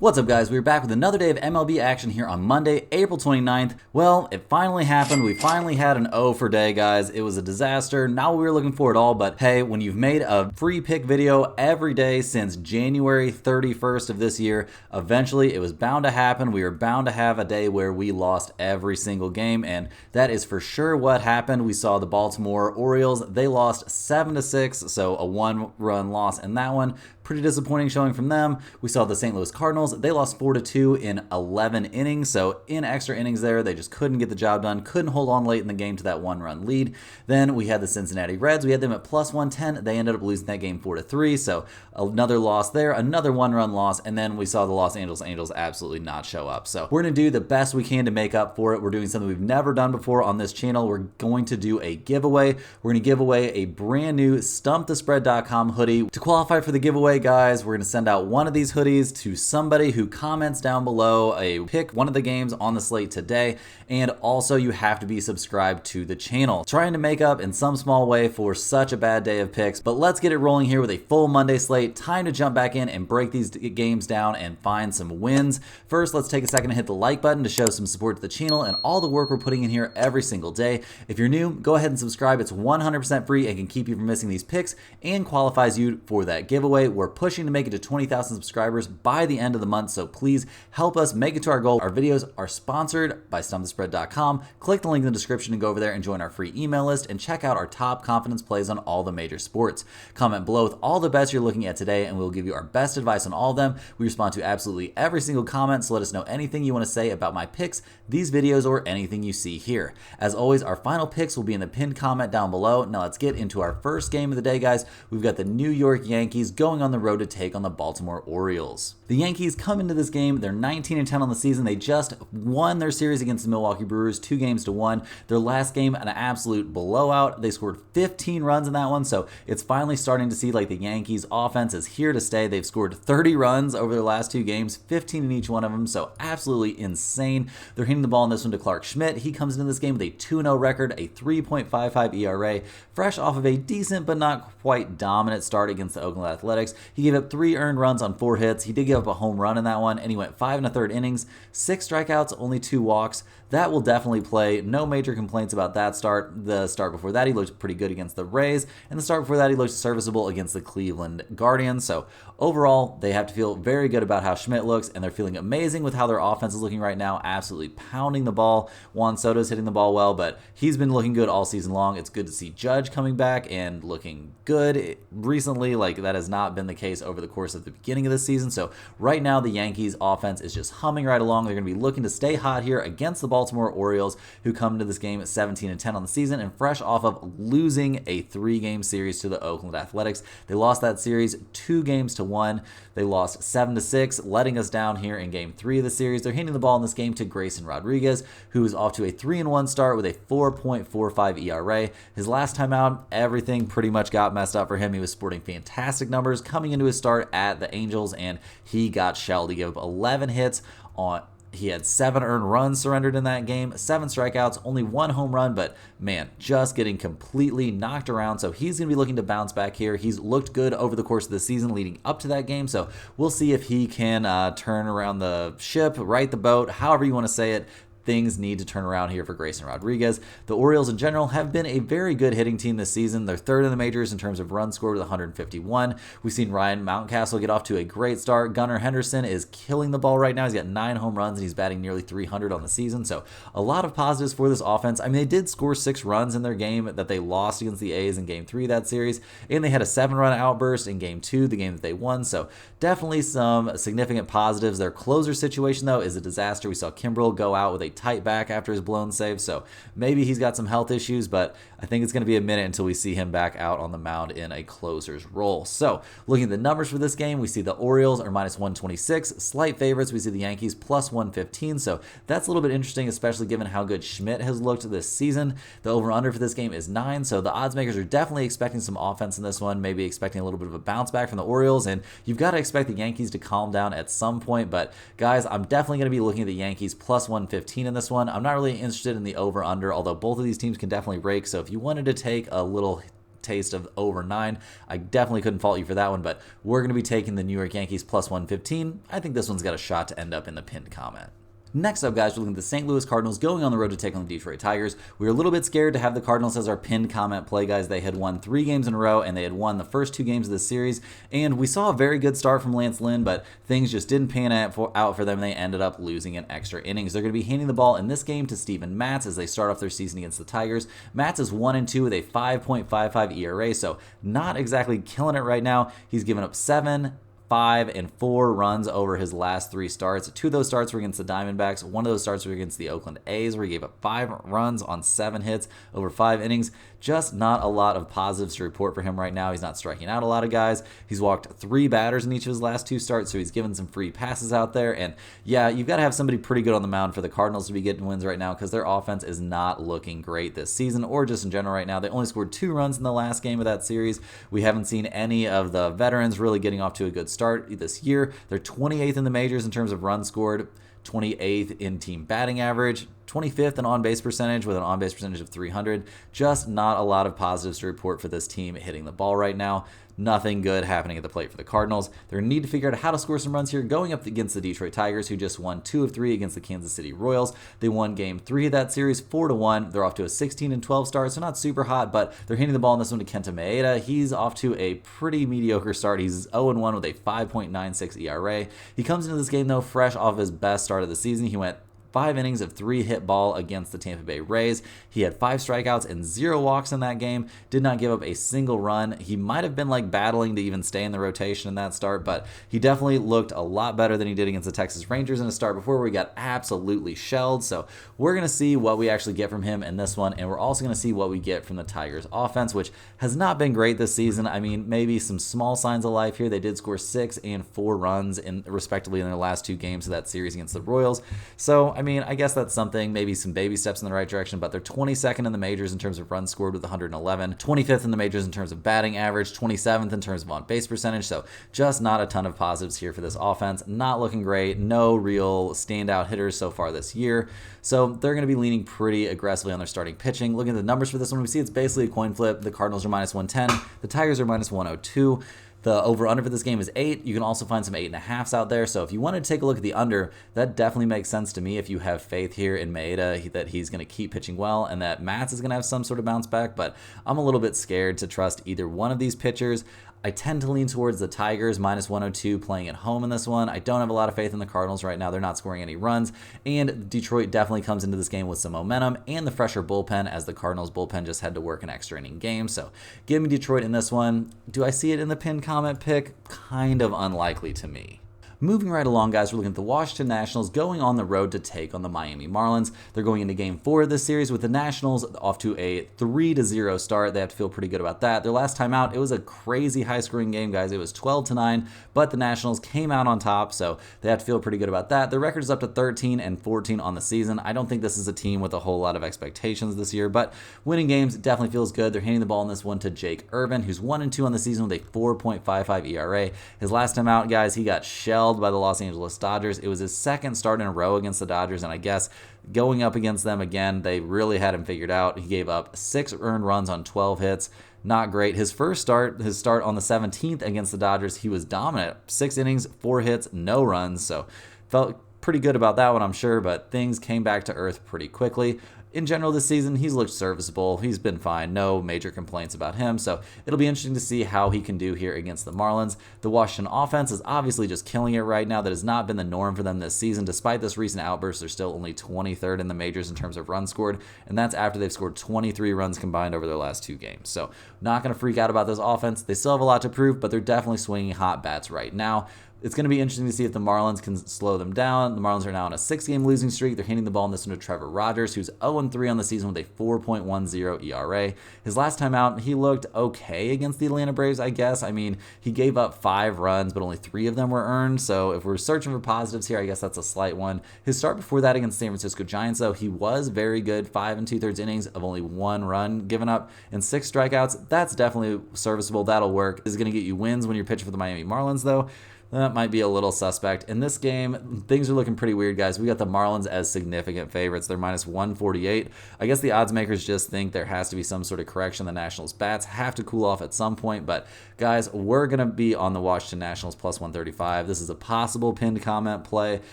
What's up, guys? We're back with another day of MLB action here on Monday, April 29th. Well, it finally happened. We finally had an O for day, guys. It was a disaster. Not what we were looking for at all, but hey, when you've made a free pick video every day since January 31st of this year, eventually it was bound to happen. We were bound to have a day where we lost every single game, and that is for sure what happened. We saw the Baltimore Orioles. They lost 7-6, so a one-run loss in that one. Pretty disappointing showing from them. We saw the St. Louis Cardinals. They lost 4-2 in 11 innings. So in extra innings there, they just couldn't get the job done. Couldn't hold on late in the game to that one-run lead. Then we had the Cincinnati Reds. We had them at plus 110. They ended up losing that game 4-3. So another loss there, another one-run loss. And then we saw the Los Angeles Angels absolutely not show up. So we're going to do the best we can to make up for it. We're doing something we've never done before on this channel. We're going to do a giveaway. We're going to give away a brand new StumpTheSpread.com hoodie. To qualify for the giveaway, guys, we're going to send out one of these hoodies to somebody who comments down below pick one of the games on the slate today, and also you have to be subscribed to the channel. Trying to make up in some small way for such a bad day of picks, but let's get it rolling here with a full Monday slate. Time to jump back in and break these games down and find some wins. First, let's take a second to hit the like button to show some support to the channel and all the work we're putting in here every single day. If you're new, go ahead and subscribe. It's 100% free and can keep you from missing these picks and qualifies you for that giveaway. We're pushing to make it to 20,000 subscribers by the end of the month, so please help us make it to our goal. Our videos are sponsored by StumpTheSpread.com. Click the link in the description and go over there and join our free email list and check out our top confidence plays on all the major sports. Comment below with all the bets you're looking at today and we'll give you our best advice on all of them. We respond to absolutely every single comment, so let us know anything you want to say about my picks, these videos, or anything you see here. As always, our final picks will be in the pinned comment down below. Now let's get into our first game of the day, guys. We've got the New York Yankees going on the road to take on the Baltimore Orioles. The Yankees come into this game, they're 19-10 on the season. They just won their series against the Milwaukee Brewers 2-1. Their last game, an absolute blowout. They scored 15 runs in that one, so it's finally starting to see like the Yankees offense is here to stay. They've scored 30 runs over their last two games, 15 in each one of them, so absolutely insane. They're hitting the ball in this one to Clark Schmidt. He comes into this game with a 2-0 record, a 3.55 ERA, fresh off of a decent but not quite dominant start against the Oakland Athletics. He gave up 3 earned runs on 4 hits. He did give up a home run in that one, and he went 5 1/3 innings, 6 strikeouts, only 2 walks. That will definitely play. No major complaints about that start. The start before that, he looked pretty good against the Rays, and the start before that, he looked serviceable against the Cleveland Guardians. So overall, they have to feel very good about how Schmidt looks, and they're feeling amazing with how their offense is looking right now, absolutely pounding the ball. Juan Soto's hitting the ball well, but he's been looking good all season long. It's good to see Judge coming back and looking good recently. Like, that has not been the case over the course of the beginning of the season. So right now, the Yankees offense is just humming right along. They're going to be looking to stay hot here against the Baltimore Orioles, who come into this game at 17-10 on the season and fresh off of losing a 3-game series to the Oakland Athletics. They lost that series 2-1. They lost 7-6, letting us down here in game 3 of the series. They're handing the ball in this game to Grayson Rodriguez, who is off to a 3-1 start with a 4.45 ERA. His last time out, everything pretty much got messed up for him. He was sporting fantastic numbers coming into his start at the Angels, and he got shelled. He gave up 11 hits on. He had 7 earned runs surrendered in that game, 7 strikeouts, only 1 home run, but man, just getting completely knocked around. So he's going to be looking to bounce back here. He's looked good over the course of the season leading up to that game, so we'll see if he can turn around the ship, right the boat, however you want to say it. Things need to turn around here for Grayson Rodriguez. The Orioles in general have been a very good hitting team this season. They're 3rd in the majors in terms of runs scored with 151. We've seen Ryan Mountcastle get off to a great start. Gunnar Henderson is killing the ball right now. He's got 9 home runs and he's batting nearly 300 on the season. So a lot of positives for this offense. I mean, they did score 6 runs in their game that they lost against the A's in game 3 of that series, and they had a 7-run outburst in game 2, the game that they won. So definitely some significant positives. Their closer situation, though, is a disaster. We saw Kimbrel go out with a tight back after his blown save, so maybe he's got some health issues, but I think it's going to be a minute until we see him back out on the mound in a closer's role. So looking at the numbers for this game, we see the Orioles are minus 126, slight favorites. We see the Yankees plus 115, so that's a little bit interesting, especially given how good Schmidt has looked this season. The over-under for this game is 9, so the odds makers are definitely expecting some offense in this one, maybe expecting a little bit of a bounce back from the Orioles, and you've got to expect the Yankees to calm down at some point. But guys, I'm definitely going to be looking at the Yankees plus 115 in this one. I'm not really interested in the over-under, although both of these teams can definitely rake. So if you wanted to take a little taste of over 9. I definitely couldn't fault you for that one, but we're going to be taking the New York Yankees plus 115. I think this one's got a shot to end up in the pinned comment. Next up, guys, we're looking at the St. Louis Cardinals going on the road to take on the Detroit Tigers. We were a little bit scared to have the Cardinals as our pinned comment play, guys. They had won 3 games in a row, and they had won the first 2 games of this series. And we saw a very good start from Lance Lynn, but things just didn't pan out for them. They ended up losing in extra innings. They're going to be handing the ball in this game to Steven Matz as they start off their season against the Tigers. Matz is 1-2 with a 5.55 ERA, so not exactly killing it right now. He's given up 7, 5, and 4 runs over his last 3 starts. 2 of those starts were against the Diamondbacks. 1 of those starts were against the Oakland A's, where he gave up 5 runs on 7 hits over 5 innings. Just not a lot of positives to report for him right now. He's not striking out a lot of guys. He's walked 3 batters in each of his last 2 starts, so he's given some free passes out there. And yeah, you've got to have somebody pretty good on the mound for the Cardinals to be getting wins right now, because their offense is not looking great this season, or just in general right now. They only scored 2 runs in the last game of that series. We haven't seen any of the veterans really getting off to a good start this year. They're 28th in the majors in terms of runs scored, 28th in team batting average, 25th in on-base percentage with an on-base percentage of 300. Just not a lot of positives to report for this team hitting the ball right now. Nothing good happening at the plate for the Cardinals. They're going to need to figure out how to score some runs here going up against the Detroit Tigers, who just won 2 of 3 against the Kansas City Royals. They won game 3 of that series 4-1. They're off to a 16-12 start, so not super hot, but they're handing the ball in this one to Kenta Maeda. He's off to a pretty mediocre start. He's 0-1 with a 5.96 ERA. He comes into this game, though, fresh off his best start of the season. He went 5 innings of 3 hit ball against the Tampa Bay Rays. He had 5 strikeouts and 0 walks in that game. Did not give up a single run. He might have been like battling to even stay in the rotation in that start, but he definitely looked a lot better than he did against the Texas Rangers in a start before, where he got absolutely shelled. So we're going to see what we actually get from him in this one, and we're also going to see what we get from the Tigers offense, which has not been great this season. I mean, maybe some small signs of life here. They did score 6 and 4 runs respectively in their last 2 games of that series against the Royals. So I mean, I guess that's something, maybe some baby steps in the right direction, but they're 22nd in the majors in terms of runs scored with 111, 25th in the majors in terms of batting average, 27th in terms of on-base percentage, so just not a ton of positives here for this offense. Not looking great, no real standout hitters so far this year, so they're going to be leaning pretty aggressively on their starting pitching. Looking at the numbers for this one, we see it's basically a coin flip. The Cardinals are minus 110, the Tigers are minus 102. The over-under for this game is 8. You can also find some 8.5s out there. So if you wanted to take a look at the under, that definitely makes sense to me if you have faith here in Maeda that he's going to keep pitching well and that Matz is going to have some sort of bounce back. But I'm a little bit scared to trust either one of these pitchers. I tend to lean towards the Tigers, minus 102, playing at home in this one. I don't have a lot of faith in the Cardinals right now. They're not scoring any runs. And Detroit definitely comes into this game with some momentum and the fresher bullpen, as the Cardinals bullpen just had to work an extra inning game. So give me Detroit in this one. Do I see it in the pinned comment pick? Kind of unlikely to me. Moving right along, guys, we're looking at the Washington Nationals going on the road to take on the Miami Marlins. They're going into game 4 of this series with the Nationals off to a 3-0 start. They have to feel pretty good about that. Their last time out, it was a crazy high-scoring game, guys. It was 12-9, but the Nationals came out on top, so they have to feel pretty good about that. Their record is up to 13-14 on the season. I don't think this is a team with a whole lot of expectations this year, but winning games definitely feels good. They're handing the ball in this one to Jake Irvin, who's 1-2 on the season with a 4.55 ERA. His last time out, guys, he got shelled by the Los Angeles Dodgers. It was his second start in a row against the Dodgers, and I guess going up against them again, they really had him figured out. He gave up 6 earned runs on 12 hits. Not great. His start on the 17th against the Dodgers, he was dominant. 6 innings, 4 hits, no runs, so felt pretty good about that one, I'm sure, but things came back to earth pretty quickly. In general this season, he's looked serviceable. He's been fine. No major complaints about him. So it'll be interesting to see how he can do here against the Marlins. The Washington offense is obviously just killing it right now. That has not been the norm for them this season. Despite this recent outburst, they're still only 23rd in the majors in terms of runs scored. And that's after they've scored 23 runs combined over their last 2 games. So not going to freak out about this offense. They still have a lot to prove, but they're definitely swinging hot bats right now. It's going to be interesting to see if the Marlins can slow them down. The Marlins are now on a 6-game losing streak. They're handing the ball in this one to Trevor Rogers, who's 0-3 on the season with a 4.10 ERA. His last time out, he looked okay against the Atlanta Braves, I guess. I mean, he gave up 5 runs, but only 3 of them were earned. So if we're searching for positives here, I guess that's a slight one. His start before that against the San Francisco Giants, though, he was very good. 5 2/3 innings of only 1 run given up and 6 strikeouts. That's definitely serviceable. That'll work. This is going to get you wins when you're pitching for the Miami Marlins, though. That might be a little suspect. In this game, things are looking pretty weird, guys. We got the Marlins as significant favorites. They're minus 148. I guess the odds makers just think there has to be some sort of correction. The Nationals' bats have to cool off at some point. But, guys, we're going to be on the Washington Nationals plus 135. This is a possible pinned comment play.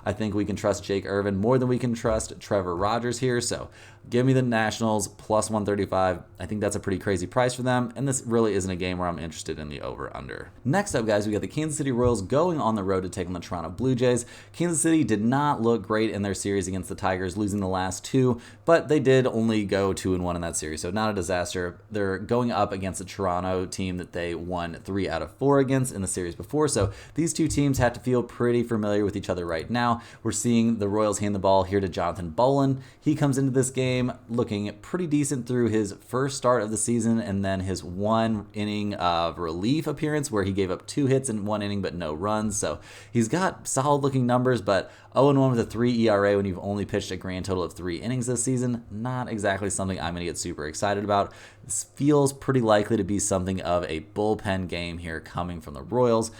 I think we can trust Jake Irvin more than we can trust Trevor Rogers here. So give me the Nationals plus 135. I think that's a pretty crazy price for them. And this really isn't a game where I'm interested in the over-under. Next up, guys, we got the Kansas City Royals going on the road to take on the Toronto Blue Jays. Kansas City did not look great in their series against the Tigers, losing the last two, but they did only go 2-1 in that series, so not a disaster. They're going up against a Toronto team that they won 3 out of 4 against in the series before, so these two teams have to feel pretty familiar with each other right now. We're seeing the Royals hand the ball here to Jonathan Bolin. He comes into this game looking pretty decent through his first start of the season and then his 1 inning of relief appearance where he gave up 2 hits in 1 inning but no runs. So he's got solid looking numbers, but 0-1 with a 3 ERA when you've only pitched a grand total of 3 innings this season, not exactly something I'm going to get super excited about. This feels pretty likely to be something of a bullpen game here coming from the Royals,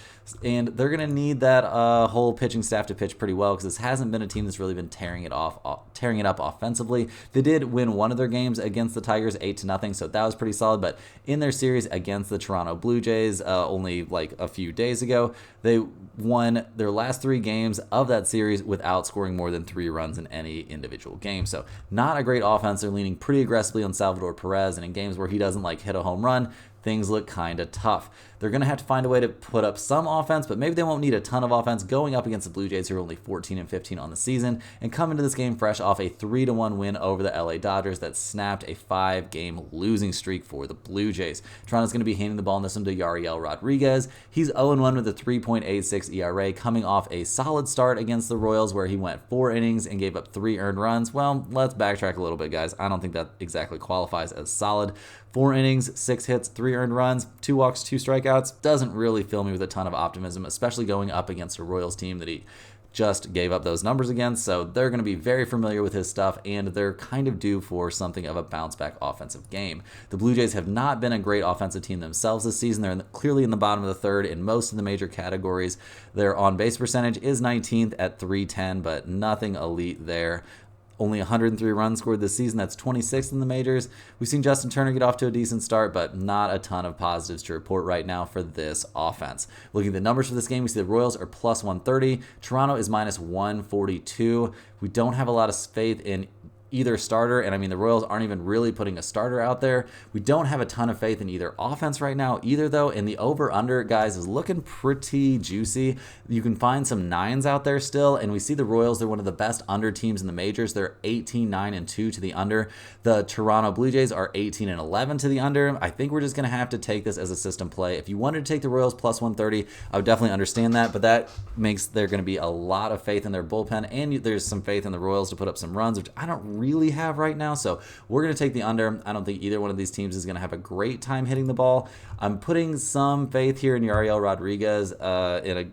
and they're going to need that whole pitching staff to pitch pretty well because this hasn't been a team that's really been tearing it up offensively. They did win one of their games against the Tigers 8-0, so that was pretty solid, but in their series against the Toronto Blue Jays only like a few days ago, they won their last 3 games of that series without scoring more than 3 runs in any individual game. So not a great offense. They're leaning pretty aggressively on Salvador Perez, and in games where he doesn't like hit a home run, things look kind of tough. They're going to have to find a way to put up some offense, but maybe they won't need a ton of offense going up against the Blue Jays, who are only 14-15 on the season, and come into this game fresh off a 3-1 win over the LA Dodgers that snapped a 5-game losing streak for the Blue Jays. Toronto's going to be handing the ball in this one to Yariel Rodriguez. He's 0-1 with a 3.86 ERA, coming off a solid start against the Royals where he went 4 innings and gave up 3 earned runs. Well, let's backtrack a little bit, guys. I don't think that exactly qualifies as solid. 4 innings, 6 hits, 3 earned runs, 2 walks, 2 strikeouts. Doesn't really fill me with a ton of optimism, especially going up against a Royals team that he just gave up those numbers against. So they're going to be very familiar with his stuff, and they're kind of due for something of a bounce-back offensive game. The Blue Jays have not been a great offensive team themselves this season. They're clearly in the bottom of the third in most of the major categories. Their on-base percentage is 19th at .310, but nothing elite there. Only 103 runs scored this season. That's 26th in the majors. We've seen Justin Turner get off to a decent start, but not a ton of positives to report right now for this offense. Looking at the numbers for this game, we see the Royals are plus 130. Toronto is minus 142. We don't have a lot of faith in either starter, and I mean the Royals aren't even really putting a starter out there. We don't have a ton of faith in either offense right now either, though, and the over-under, guys, is looking pretty juicy. You can find some 9s out there still, and we see the Royals, they're one of the best under teams in the majors. They're 18-9-2 to the under. The Toronto Blue Jays are 18-11 to the under. I think we're just going to have to take this as a system play. If you wanted to take the Royals plus 130, I would definitely understand that, but that makes there going to be a lot of faith in their bullpen, and there's some faith in the Royals to put up some runs, which I don't really have right now, so we're going to take the under. I don't think either one of these teams is going to have a great time hitting the ball. I'm putting some faith here in Yariel Rodriguez in a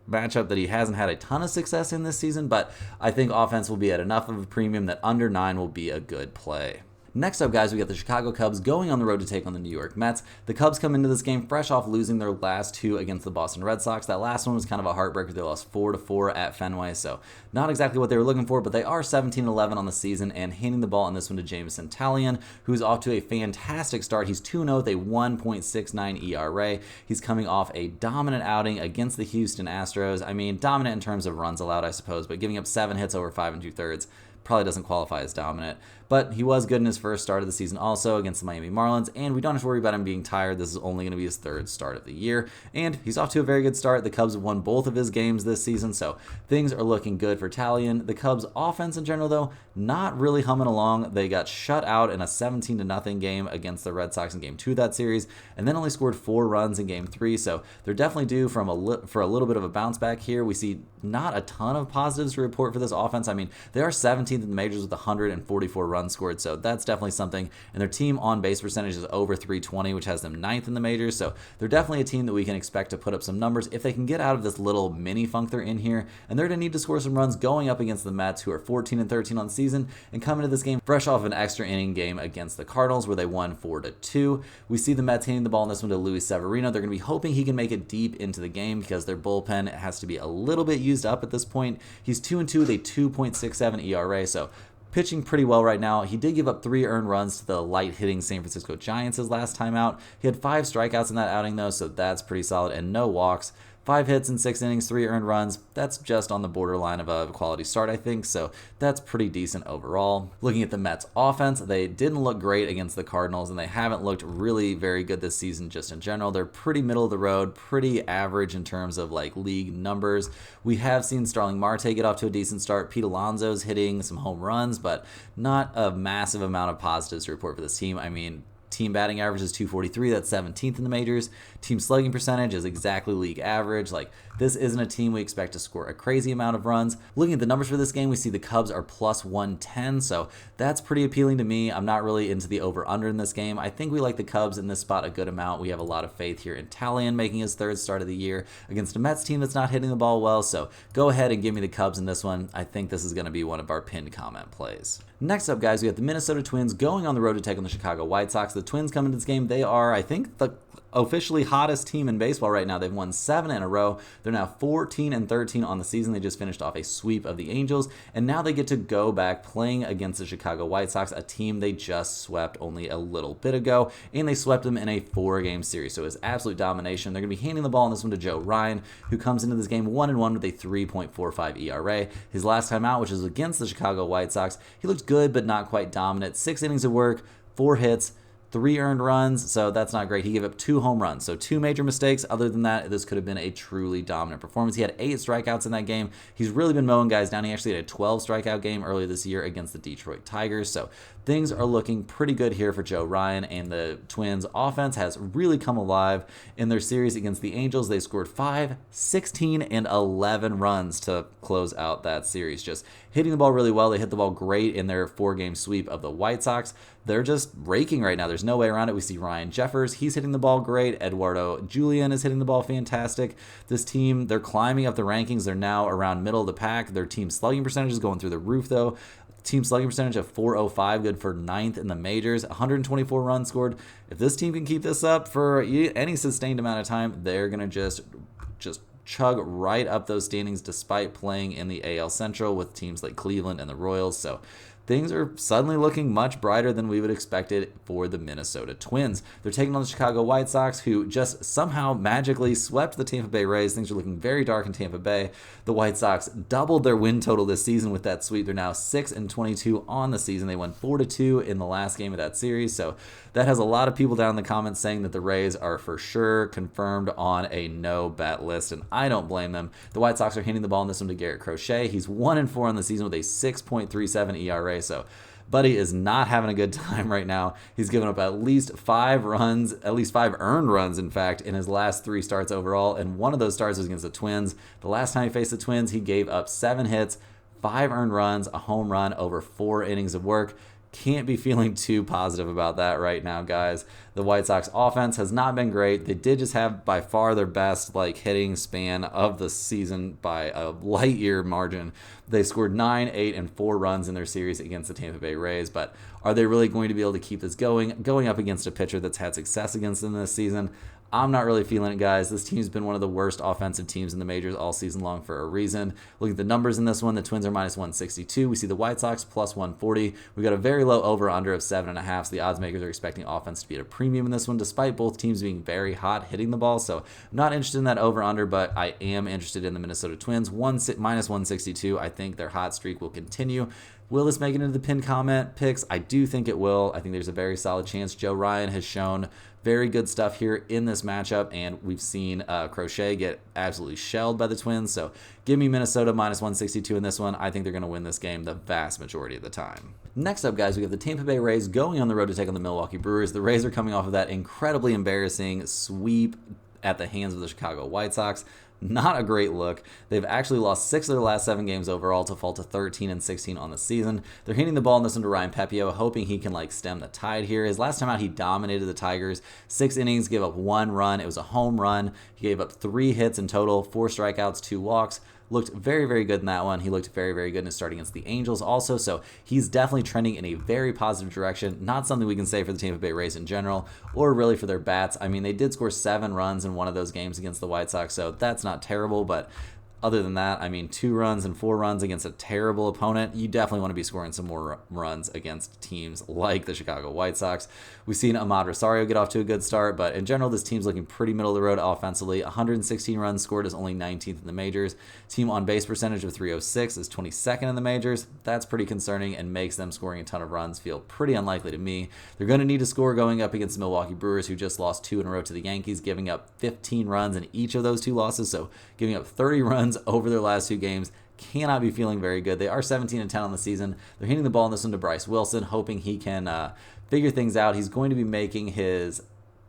matchup that he hasn't had a ton of success in this season, but I think offense will be at enough of a premium that under 9 will be a good play. Next up, guys, we got the Chicago Cubs going on the road to take on the New York Mets. The Cubs come into this game fresh off losing their last 2 against the Boston Red Sox. That last one was kind of a heartbreaker. They lost 4-4 at Fenway, so not exactly what they were looking for, but they are 17-11 on the season and handing the ball in this one to Jameson Taillon, who's off to a fantastic start. He's 2-0 with a 1.69 ERA. He's coming off a dominant outing against the Houston Astros. I mean, dominant in terms of runs allowed, I suppose, but giving up 7 hits over 5 2/3 probably doesn't qualify as dominant. But he was good in his first start of the season also against the Miami Marlins, and we don't have to worry about him being tired. This is only going to be his 3rd start of the year, and he's off to a very good start. The Cubs have won both of his games this season, so things are looking good for Taillon. The Cubs' offense in general, though, not really humming along. They got shut out in a 17-0 game against the Red Sox in Game 2 of that series, and then only scored 4 runs in Game 3, so they're definitely due for a little bit of a bounce back here. We see not a ton of positives to report for this offense. I mean, they are 17th 17th in the majors with 144 runs scored, so that's definitely something. And their team on base percentage is over 320, which has them 9th in the majors, so they're definitely a team that we can expect to put up some numbers if they can get out of this little mini funk they're in here. And they're going to need to score some runs going up against the Mets, who are 14-13 on the season, and come into this game fresh off an extra inning game against the Cardinals where they won 4-2. We see the Mets hitting the ball in this one to Luis Severino. They're going to be hoping he can make it deep into the game because their bullpen has to be a little bit used up at this point. He's 2-2 with a 2.67 ERA, so pitching pretty well right now. He did give up 3 earned runs to the light-hitting San Francisco Giants his last time out. He had 5 strikeouts in that outing, though, so that's pretty solid, and no walks. 5 hits in 6 innings, 3 earned runs. That's just on the borderline of a quality start, I think, so that's pretty decent overall. Looking at the Mets offense, they didn't look great against the Cardinals, and they haven't looked really very good this season just in general. They're pretty middle of the road, pretty average in terms of like league numbers. We have seen Starling Marte get off to a decent start. Pete Alonso's hitting some home runs, but not a massive amount of positives to report for this team. I mean, team batting average is 243, that's 17th in the majors. Team slugging percentage is exactly league average. Like, this isn't a team we expect to score a crazy amount of runs. Looking at the numbers for this game, we see the Cubs are plus 110, so that's pretty appealing to me. I'm not really into the over-under in this game. I think we like the Cubs in this spot a good amount. We have a lot of faith here in Talion making his 3rd start of the year against a Mets team that's not hitting the ball well, so go ahead and give me the Cubs in this one. I think this is going to be one of our pinned comment plays. Next up, guys, we have the Minnesota Twins going on the road to take on the Chicago White Sox. The Twins come into this game. They are, I think, the officially hottest team in baseball right now. They've won 7 in a row. They're now 14-13 on the season. They just finished off a sweep of the Angels, and now they get to go back playing against the Chicago White Sox, a team they just swept only a little bit ago, and they swept them in a 4-game series. So it's absolute domination. They're going to be handing the ball in this one to Joe Ryan, who comes into this game 1-1 with a 3.45 ERA. His last time out, which is against the Chicago White Sox, he looked good but not quite dominant. 6 innings of work, 4 hits, 3 earned runs, so that's not great. He gave up 2 home runs, so 2 major mistakes. Other than that, this could have been a truly dominant performance. He had 8 strikeouts in that game. He's really been mowing guys down. He actually had a 12 strikeout game earlier this year against the Detroit Tigers, so things are looking pretty good here for Joe Ryan, and the Twins offense has really come alive in their series against the Angels. They scored 5, 16, and 11 runs to close out that series. Just hitting the ball really well. They hit the ball great in their 4-game sweep of the White Sox. They're just raking right now. There's no way around it. We see Ryan Jeffers. He's hitting the ball great. Eduardo Julian is hitting the ball fantastic. This team, they're climbing up the rankings. They're now around middle of the pack. Their team slugging percentage is going through the roof, though. Team slugging percentage of 405, good for 9th in the majors. 124 runs scored. If this team can keep this up for any sustained amount of time, they're going to just chug right up those standings despite playing in the AL Central with teams like Cleveland and the Royals. So things are suddenly looking much brighter than we would expect it for the Minnesota Twins. They're taking on the Chicago White Sox, who just somehow magically swept the Tampa Bay Rays. Things are looking very dark in Tampa Bay. The White Sox doubled their win total this season with that sweep. They're now 6-22 on the season. They won 4-2 in the last game of that series. So that has a lot of people down in the comments saying that the Rays are for sure confirmed on a no-bet list, and I don't blame them. The White Sox are handing the ball in this one to Garrett Crochet. He's 1-4 on the season with a 6.37 ERA. So Buddy is not having a good time right now. He's given up at least 5 runs, at least 5 earned runs, in fact, in his last 3 starts overall. And one of those starts was against the Twins. The last time he faced the Twins, he gave up 7 hits, 5 earned runs, a home run over 4 innings of work. Can't be feeling too positive about that right now, guys. The White Sox offense has not been great. They did just have by far their best hitting span of the season by a light year margin. They scored 9, 8, and 4 runs in their series against the Tampa Bay Rays, but are they really going to be able to keep this going up against a pitcher that's had success against them this season? I'm not really feeling it, guys. This team's been one of the worst offensive teams in the majors all season long for a reason. Look at the numbers in this one. The Twins are minus 162. We see the White Sox plus 140. We got a very low over-under of 7.5, so the odds makers are expecting offense to be at a premium in this one, despite both teams being very hot hitting the ball. So I'm not interested in that over-under, but I am interested in the Minnesota Twins. Minus 162. I think their hot streak will continue. Will this make it into the pinned comment picks? I do think it will. I think there's a very solid chance. Joe Ryan has shown very good stuff here in this matchup, and we've seen Crochet get absolutely shelled by the Twins. So give me Minnesota minus 162 in this one. I think they're going to win this game the vast majority of the time. Next up, guys, we have the Tampa Bay Rays going on the road to take on the Milwaukee Brewers. The Rays are coming off of that incredibly embarrassing sweep at the hands of the Chicago White Sox. Not a great look. They've actually lost 6 of their last 7 games overall to fall to 13-16 on the season. They're handing the ball in this one to Ryan Pepiot, hoping he can stem the tide here. His last time out, he dominated the Tigers. 6 innings, gave up 1 run. It was a home run. He gave up 3 hits in total, 4 strikeouts, 2 walks. Looked very, very good in that one. He looked very, very good in his start against the Angels also, so he's definitely trending in a very positive direction. Not something we can say for the Tampa Bay Rays in general, or really for their bats. I mean, they did score 7 runs in one of those games against the White Sox, so that's not terrible, but other than that, I mean, 2 runs and 4 runs against a terrible opponent. You definitely want to be scoring some more runs against teams like the Chicago White Sox. We've seen Ahmad Rosario get off to a good start, but in general, this team's looking pretty middle of the road offensively. 116 runs scored is only 19th in the majors. Team on base percentage of 306 is 22nd in the majors. That's pretty concerning and makes them scoring a ton of runs feel pretty unlikely to me. They're going to need to score going up against the Milwaukee Brewers, who just lost 2 in a row to the Yankees, giving up 15 runs in each of those 2 losses, so giving up 30 runs over their last 2 games. Cannot be feeling very good. They are 17-10 on the season. They're hitting the ball in this one to Bryce Wilson, hoping he can figure things out. He's going to be making his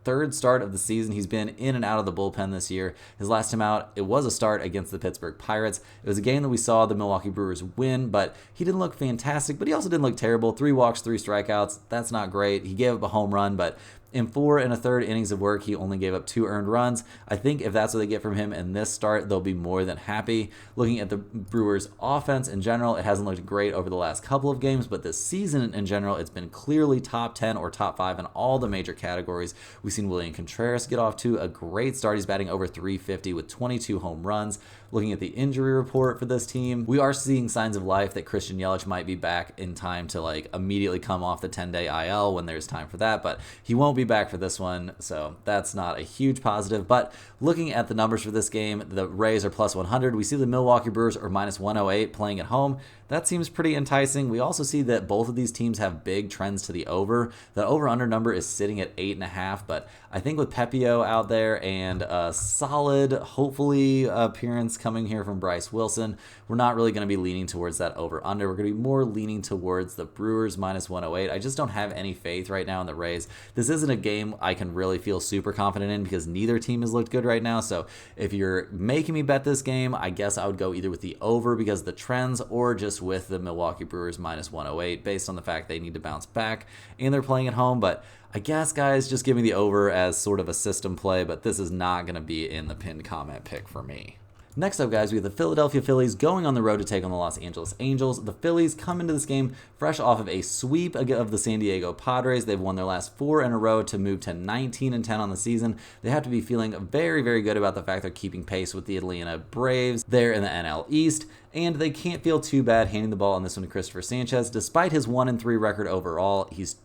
3rd start of the season. He's been in and out of the bullpen this year. His last time out, it was a start against the Pittsburgh Pirates. It was a game that we saw the Milwaukee Brewers win, but he didn't look fantastic, but he also didn't look terrible. 3 walks, 3 strikeouts. That's not great. He gave up a home run, but in 4 1/3 innings of work, he only gave up 2 earned runs. I think if that's what they get from him in this start, they'll be more than happy. Looking at the Brewers' offense in general, it hasn't looked great over the last couple of games, but this season in general, it's been clearly top 10 or top 5 in all the major categories. We've seen William Contreras get off to a great start. He's batting over 350 with 22 home runs. Looking at the injury report for this team, we are seeing signs of life that Christian Yelich might be back in time to immediately come off the 10-day IL when there's time for that, but he won't be back for this one, so that's not a huge positive. But looking at the numbers for this game, the Rays are plus 100. We see the Milwaukee Brewers are minus 108 playing at home. That seems pretty enticing. We also see that both of these teams have big trends to the over. The over-under number is sitting at 8.5, but I think with Pepiot out there and a solid, hopefully, appearance coming here from Bryce Wilson, we're not really going to be leaning towards that over-under. We're going to be more leaning towards the Brewers minus 108. I just don't have any faith right now in the Rays. This isn't a game I can really feel super confident in because neither team has looked good right now. So if you're making me bet this game, I guess I would go either with the over because of the trends or just with the Milwaukee Brewers minus 108 based on the fact they need to bounce back and they're playing at home. But I guess, guys, just give me the over as sort of a system play, but this is not going to be in the pinned comment pick for me. Next up, guys, we have the Philadelphia Phillies going on the road to take on the Los Angeles Angels. The Phillies come into this game fresh off of a sweep of the San Diego Padres. They've won their last 4 in a row to move to 19-10 on the season. They have to be feeling very, very good about the fact they're keeping pace with the Atlanta Braves there in the NL East. And they can't feel too bad handing the ball on this one to Christopher Sanchez. Despite his 1-3 record overall, he's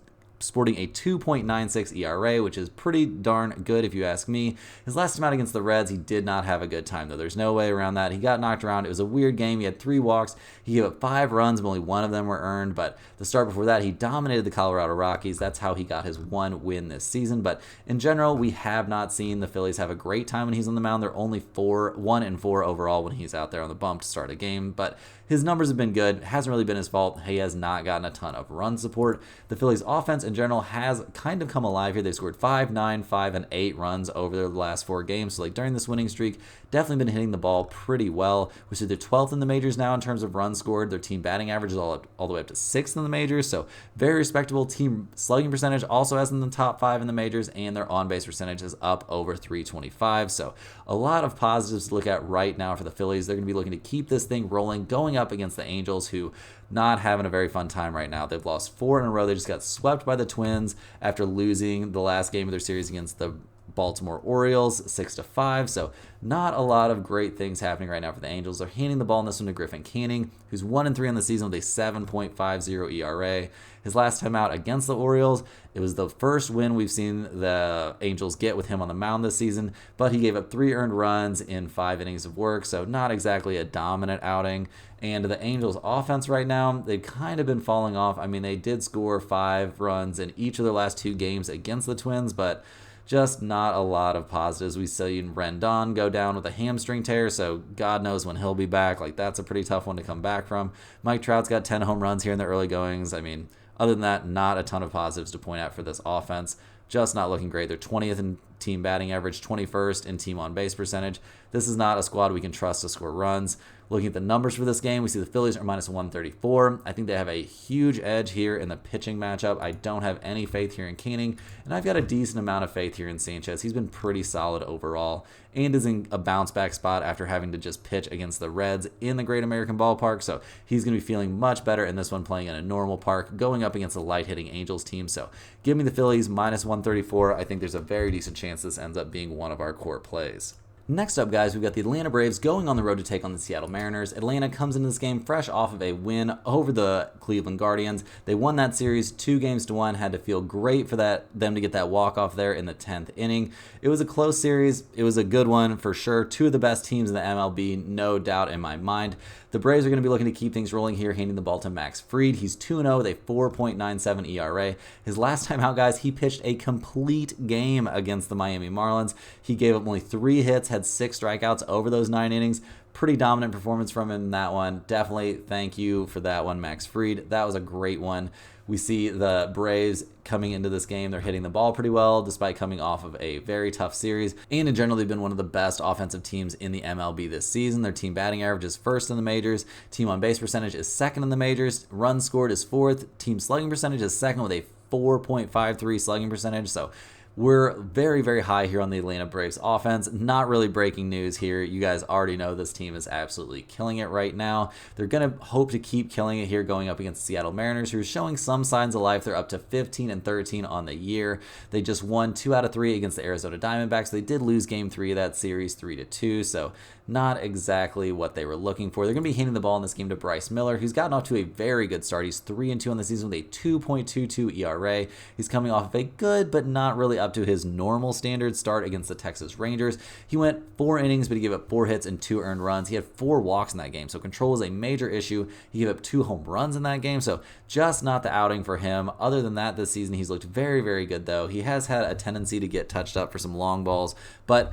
sporting a 2.96 ERA, which is pretty darn good if you ask me. His last time out against the Reds, he did not have a good time, though. There's no way around that. He got knocked around. It was a weird game. He had 3 walks. He gave up 5 runs, but only 1 of them were earned. But the start before that, he dominated the Colorado Rockies. That's how he got his 1 win this season. But in general, we have not seen the Phillies have a great time when he's on the mound. They're only 1-4 overall when he's out there on the bump to start a game. But his numbers have been good. It hasn't really been his fault. He has not gotten a ton of run support. The Phillies offense in general has kind of come alive here. They've scored 5, 9, 5, and 8 runs over their last 4 games. So during this winning streak, definitely been hitting the ball pretty well. We see they're 12th in the majors now in terms of runs scored. Their team batting average is all the way up to 6th in the majors. So very respectable. Team slugging percentage also has in the top 5 in the majors, and their on-base percentage is up over 325. So a lot of positives to look at right now for the Phillies. They're going to be looking to keep this thing rolling, going up against the Angels, who not having a very fun time right now. They've lost 4 in a row. They just got swept by the Twins after losing the last game of their series against the Baltimore Orioles 6-5. So not a lot of great things happening right now for the Angels. They're handing the ball in this one to Griffin Canning, who's 1-3 on the season with a 7.50 ERA. His last time out against the Orioles, it was the first win we've seen the Angels get with him on the mound this season, but he gave up 3 earned runs in 5 innings of work, so not exactly a dominant outing. And the Angels' offense right now, they've kind of been falling off. I mean, they did score 5 runs in each of their last 2 games against the Twins, but just not a lot of positives. We've seen Rendon go down with a hamstring tear, so God knows when he'll be back. That's a pretty tough one to come back from. Mike Trout's got 10 home runs here in the early goings. I mean, other than that, not a ton of positives to point out for this offense. Just not looking great. They're 20th in team batting average, 21st in team on base percentage. This is not a squad we can trust to score runs. Looking at the numbers for this game, we see the Phillies are minus 134. I think they have a huge edge here in the pitching matchup. I don't have any faith here in Canning, and I've got a decent amount of faith here in Sanchez. He's been pretty solid overall and is in a bounce back spot after having to just pitch against the Reds in the Great American Ballpark. So he's going to be feeling much better in this one, playing in a normal park, going up against a light hitting Angels team. So give me the Phillies minus 134. I think there's a very decent chance this ends up being one of our core plays. Next up, guys, we've got the Atlanta Braves going on the road to take on the Seattle Mariners. Atlanta comes into this game fresh off of a win over the Cleveland Guardians. They won that series 2-1, had to feel great for them to get that walk-off there in the 10th inning. It was a close series. It was a good one for sure. Two of the best teams in the MLB, no doubt in my mind. The Braves are going to be looking to keep things rolling here, handing the ball to Max Fried. He's 2-0 with a 4.97 ERA. His last time out, guys, he pitched a complete game against the Miami Marlins. He gave up only 3 hits, had 6 strikeouts over those 9 innings. Pretty dominant performance from him in that one. Definitely thank you for that one, Max Fried. That was a great one. We see the Braves coming into this game. They're hitting the ball pretty well despite coming off of a very tough series. And in general, they've been one of the best offensive teams in the MLB this season. Their team batting average is first in the majors. Team on base percentage is second in the majors. Runs scored is fourth. Team slugging percentage is second with a 4.53 slugging percentage. So we're very, very high here on the Atlanta Braves offense. Not really breaking news here. You guys already know this team is absolutely killing it right now. They're going to hope to keep killing it here going up against the Seattle Mariners, who are showing some signs of life. They're up to 15-13 on the year. They just won 2 out of 3 against the Arizona Diamondbacks. They did lose game 3 of that series 3-2, so not exactly what they were looking for. They're going to be handing the ball in this game to Bryce Miller, who's gotten off to a very good start. He's 3-2 on the season with a 2.22 ERA. He's coming off of a good but not really up to his normal standard start against the Texas Rangers. He went 4 innings, but he gave up 4 hits and 2 earned runs. He had 4 walks in that game, so control was a major issue. He gave up 2 home runs in that game, so just not the outing for him. Other than that, this season he's looked very, very good, though. He has had a tendency to get touched up for some long balls, but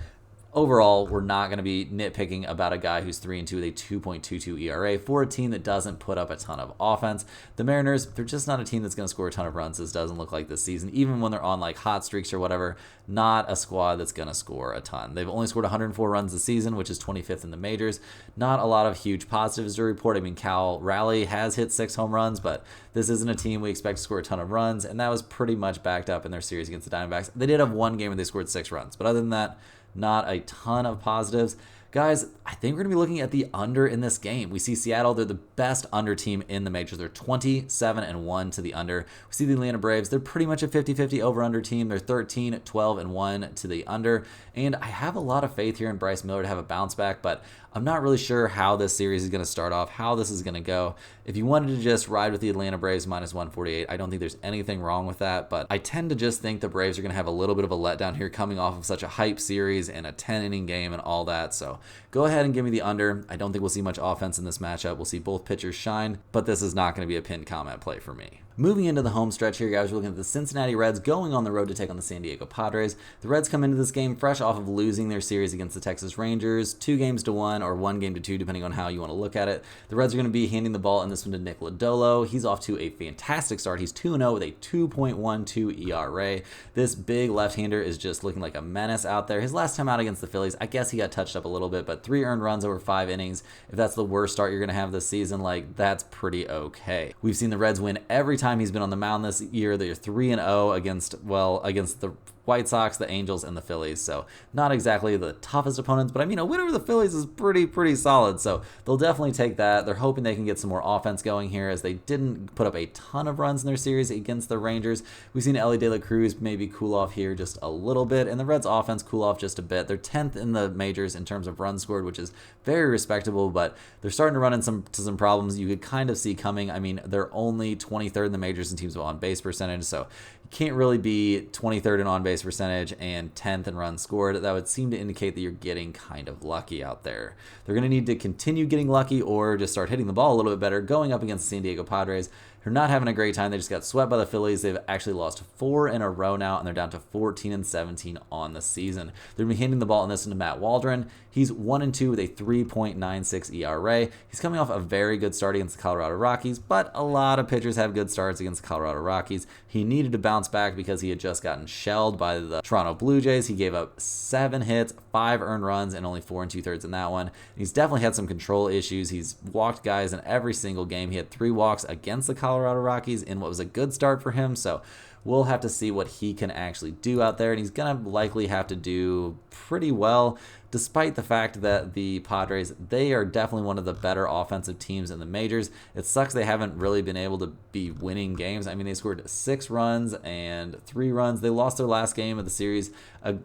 overall, we're not going to be nitpicking about a guy who's 3-2 with a 2.22 ERA for a team that doesn't put up a ton of offense. The Mariners, they're just not a team that's going to score a ton of runs. This doesn't look like this season. Even when they're on like hot streaks or whatever, not a squad that's going to score a ton. They've only scored 104 runs this season, which is 25th in the majors. Not a lot of huge positives to report. I mean, Cal Raleigh has hit 6 home runs, but this isn't a team we expect to score a ton of runs, and that was pretty much backed up in their series against the Diamondbacks. They did have one game where they scored 6 runs, but other than that, not a ton of positives. Guys, I think we're going to be looking at the under in this game. We see Seattle, they're the best under team in the majors. They're 27-1 to the under. We see the Atlanta Braves, they're pretty much a 50-50 over-under team. They're 13-12-1 to the under. And I have a lot of faith here in Bryce Miller to have a bounce back, but I'm not really sure how this series is going to start off, how this is going to go. If you wanted to just ride with the Atlanta Braves minus 148, I don't think there's anything wrong with that, but I tend to just think the Braves are going to have a little bit of a letdown here coming off of such a hype series and a 10-inning game and all that. So go ahead and give me the under. I don't think we'll see much offense in this matchup. We'll see both pitchers shine, but this is not going to be a pinned comment play for me. Moving into the home stretch here, guys, we're looking at the Cincinnati Reds going on the road to take on the San Diego Padres. The Reds come into this game fresh off of losing their series against the Texas Rangers, 2-1 or 1-2, depending on how you want to look at it. The Reds are going to be handing the ball in this one to Nick Lodolo. He's off to a fantastic start. He's 2-0 with a 2.12 ERA. This big left-hander is just looking like a menace out there. His last time out against the Phillies, I guess he got touched up a little bit, but 3 earned runs over 5 innings. If that's the worst start you're going to have this season, like, that's pretty okay. We've seen the Reds win every time he's been on the mound this year. They're 3-0 against the White Sox, the Angels, and the Phillies. So not exactly the toughest opponents, but I mean, a win over the Phillies is pretty solid. So they'll definitely take that. They're hoping they can get some more offense going here, as they didn't put up a ton of runs in their series against the Rangers. We've seen Ellie De La Cruz maybe cool off here just a little bit, and the Reds offense cool off just a bit. They're 10th in the majors in terms of runs scored, which is very respectable, but they're starting to run into some problems you could kind of see coming. I mean, they're only 23rd in the majors in teams of on-base percentage, so you can't really be 23rd in on-base percentage and 10th in runs scored. That would seem to indicate that you're getting kind of lucky out there. They're going to need to continue getting lucky or just start hitting the ball a little bit better going up against the San Diego Padres. They're not having a great time. They just got swept by the Phillies. They've actually lost 4 in a row now, and they're down to 14-17 on the season. They're going to be handing the ball in this one to Matt Waldron. He's 1-2 with a 3.96 ERA. He's coming off a very good start against the Colorado Rockies, but a lot of pitchers have good starts against the Colorado Rockies. He needed to bounce back because he had just gotten shelled by the Toronto Blue Jays. He gave up 7 hits, 5 earned runs, and only 4 2/3 in that one. He's definitely had some control issues. He's walked guys in every single game. He had 3 walks against the Colorado Rockies in what was a good start for him. So we'll have to see what he can actually do out there, and he's going to likely have to do pretty well, despite the fact that the Padres, they are definitely one of the better offensive teams in the majors. It sucks they haven't really been able to be winning games. I mean, they scored 6 runs and 3 runs. They lost their last game of the series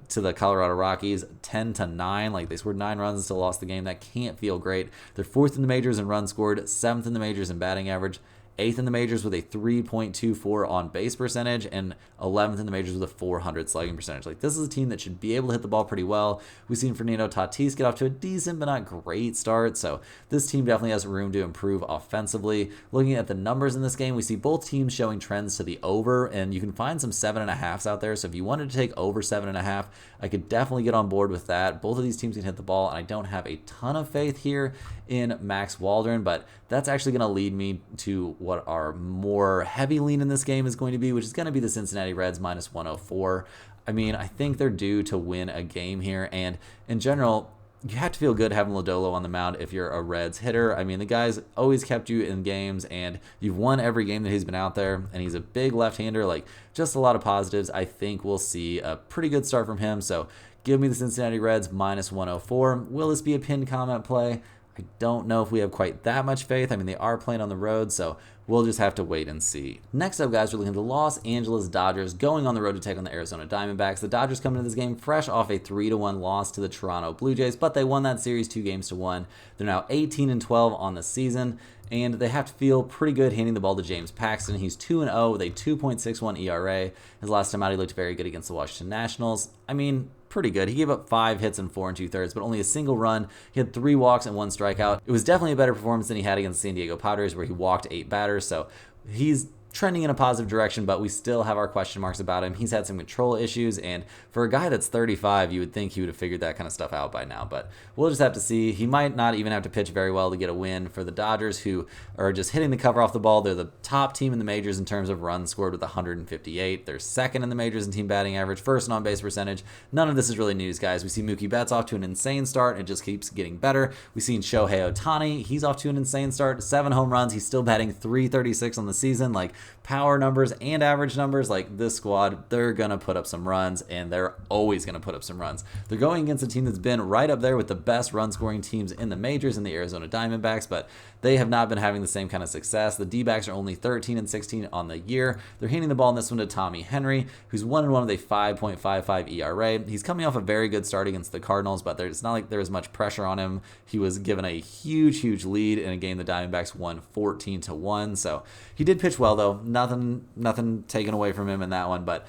to the Colorado Rockies 10-9. Like, they scored 9 runs and still lost the game. That can't feel great. They're 4th in the majors in runs scored, 7th in the majors in batting average, 8th in the majors with a 3.24 on base percentage, and 11th in the majors with a 400 slugging percentage. Like, this is a team that should be able to hit the ball pretty well. We've seen Fernando Tatis get off to a decent but not great start, so this team definitely has room to improve offensively. Looking at the numbers in this game, we see both teams showing trends to the over, and you can find some 7.5s out there. So if you wanted to take over 7.5, I could definitely get on board with that. Both of these teams can hit the ball, and I don't have a ton of faith here in Max Waldron, but that's actually going to lead me to what our more heavy lean in this game is going to be, which is going to be the Cincinnati Reds minus 104. I mean, I think they're due to win a game here, and in general, you have to feel good having Lodolo on the mound if you're a Reds hitter. I mean, the guy's always kept you in games, and you've won every game that he's been out there, and he's a big left-hander. Like, just a lot of positives. I think we'll see a pretty good start from him, so give me the Cincinnati Reds minus 104. Will this be a pinned comment play? I don't know if we have quite that much faith. I mean, they are playing on the road, so we'll just have to wait and see. Next up, guys, we're looking at the Los Angeles Dodgers going on the road to take on the Arizona Diamondbacks. The Dodgers coming into this game fresh off a 3-1 loss to the Toronto Blue Jays, but they won that series 2-1. They're now 18-12 on the season, and they have to feel pretty good handing the ball to James Paxton. He's 2-0 with a 2.61 ERA. His last time out, he looked very good against the Washington Nationals. I mean, pretty good. He gave up 5 hits and 4 2/3, but only a single run. He had 3 walks and 1 strikeout. It was definitely a better performance than he had against the San Diego Padres, where he walked 8 batters. So he's trending in a positive direction, but we still have our question marks about him. He's had some control issues, and for a guy that's 35, you would think he would have figured that kind of stuff out by now, but we'll just have to see. He might not even have to pitch very well to get a win for the Dodgers, who are just hitting the cover off the ball. They're the top team in the majors in terms of runs scored with 158. They're 2nd in the majors in team batting average, 1st in on-base percentage. None of this is really news, guys. We see Mookie Betts off to an insane start, and it just keeps getting better. We've seen Shohei Ohtani. He's off to an insane start, 7 home runs. He's still batting .336 on the season. Like, power numbers and average numbers, like, this squad, they're going to put up some runs, and they're always going to put up some runs. They're going against a team that's been right up there with the best run-scoring teams in the majors in the Arizona Diamondbacks, but they have not been having the same kind of success. The D-backs are only 13-16 on the year. They're handing the ball in this one to Tommy Henry, who's 1-1 with a 5.55 ERA. He's coming off a very good start against the Cardinals, but it's not like there was much pressure on him. He was given a huge lead in a game the Diamondbacks won 14-1, so he did pitch well, though. Nothing taken away from him in that one, but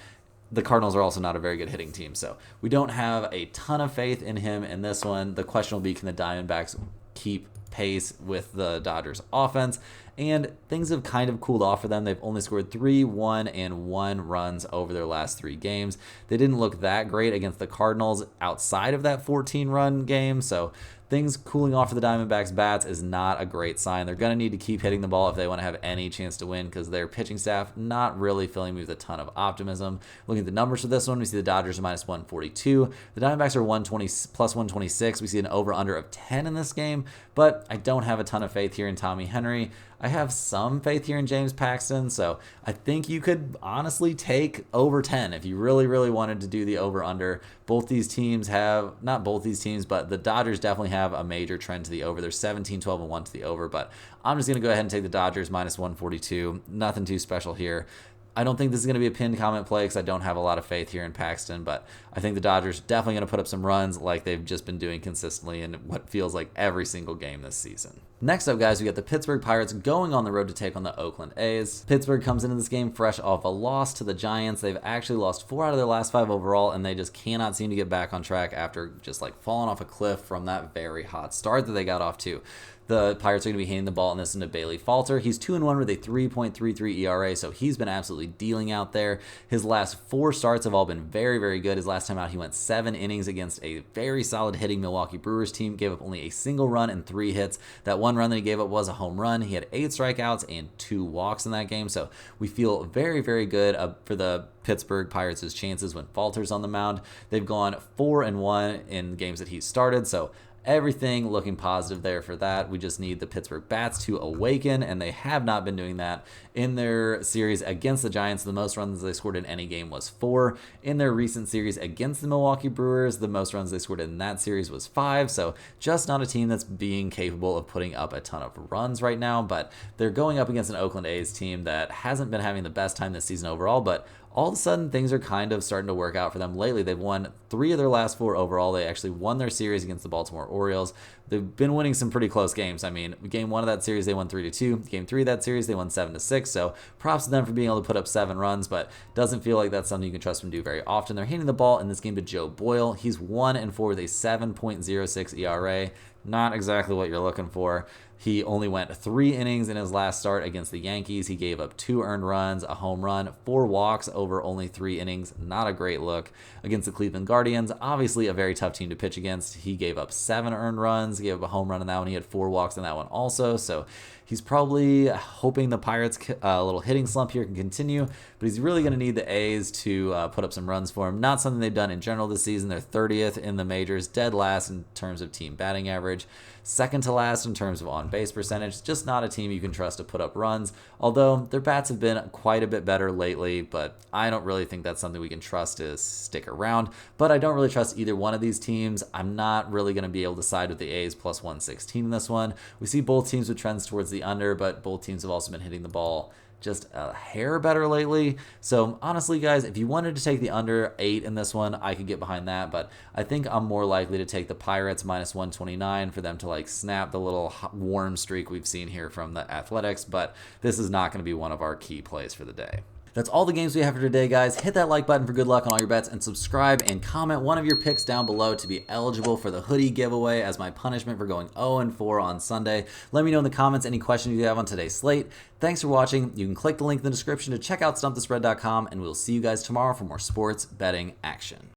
the Cardinals are also not a very good hitting team, so we don't have a ton of faith in him in this one. The question will be, can the Diamondbacks keep pace with the Dodgers offense? And things have kind of cooled off for them. They've only scored 3, 1, and 1 runs over their last 3 games. They didn't look that great against the Cardinals outside of that 14-run game, so things cooling off for the Diamondbacks bats is not a great sign. They're going to need to keep hitting the ball if they want to have any chance to win, because their pitching staff not really filling me with a ton of optimism. Looking at the numbers for this one, we see the Dodgers are minus 142. The Diamondbacks are 120 plus 126. We see an over-under of 10 in this game, but I don't have a ton of faith here in Tommy Henry. I have some faith here in James Paxton, so I think you could honestly take over 10 if you really wanted to do the over-under. Both these teams have, not both these teams, but the Dodgers definitely have a major trend to the over. They're 17-12-1 to the over, but I'm just going to go ahead and take the Dodgers minus 142. Nothing too special here. I don't think this is going to be a pinned comment play because I don't have a lot of faith here in Paxton, but I think the Dodgers definitely going to put up some runs like they've just been doing consistently in what feels like every single game this season. Next up, guys, we got the Pittsburgh Pirates going on the road to take on the Oakland A's. Pittsburgh comes into this game fresh off a loss to the Giants. They've actually lost 4 out of their last 5 overall, and they just cannot seem to get back on track after just like falling off a cliff from that very hot start that they got off to. The Pirates are going to be handing the ball in this into Bailey Falter. He's 2-1 with a 3.33 ERA, so he's been absolutely dealing out there. His last 4 starts have all been very good. His last time out, he went 7 innings against a very solid hitting Milwaukee Brewers team, gave up only a single run and 3 hits. That one one run that he gave up was a home run. He had 8 strikeouts and 2 walks in that game. So we feel very, very good for the Pittsburgh Pirates' chances when Falter's on the mound. They've gone 4-1 in games that he's started. So everything looking positive there for that. We just need the Pittsburgh bats to awaken, and they have not been doing that. In their series against the Giants, the most runs they scored in any game was 4. In their recent series against the Milwaukee Brewers, the most runs they scored in that series was 5. So just not a team that's being capable of putting up a ton of runs right now, but they're going up against an Oakland A's team that hasn't been having the best time this season overall, but all of a sudden things are kind of starting to work out for them lately. They've won 3 of their last 4 overall. They actually won their series against the Baltimore Orioles. They've been winning some pretty close games. I mean, game 1 of that series, they won 3-2. Game 3 of that series, they won 7-6. So props to them for being able to put up 7 runs, but doesn't feel like that's something you can trust them to do very often. They're handing the ball in this game to Joe Boyle. He's 1-4 with a 7.06 ERA. Not exactly what you're looking for. He only went 3 innings in his last start against the Yankees. He gave up 2 earned runs, a home run, 4 walks over only 3 innings. Not a great look. Against the Cleveland Guardians, obviously a very tough team to pitch against. He gave up 7 earned runs. He gave up a home run in that one. He had 4 walks in that one also. So he's probably hoping the Pirates' little hitting slump here can continue, but he's really going to need the A's to put up some runs for him. Not something they've done in general this season. They're 30th in the majors, dead last in terms of team batting average, second to last in terms of on-base percentage. Just not a team you can trust to put up runs, although their bats have been quite a bit better lately, but I don't really think that's something we can trust to stick around. But I don't really trust either one of these teams. I'm not really going to be able to side with the A's plus 116 in this one. We see both teams with trends towards the under, but both teams have also been hitting the ball just a hair better lately. So honestly, guys, if you wanted to take the under 8 in this one, I could get behind that, but I think I'm more likely to take the Pirates minus 129 for them to like snap the little warm streak we've seen here from the Athletics, but this is not going to be one of our key plays for the day. That's all the games we have for today, guys. Hit that like button for good luck on all your bets, and subscribe and comment one of your picks down below to be eligible for the hoodie giveaway as my punishment for going 0-4 on Sunday. Let me know in the comments any questions you have on today's slate. Thanks for watching. You can click the link in the description to check out StumpTheSpread.com, and we'll see you guys tomorrow for more sports betting action.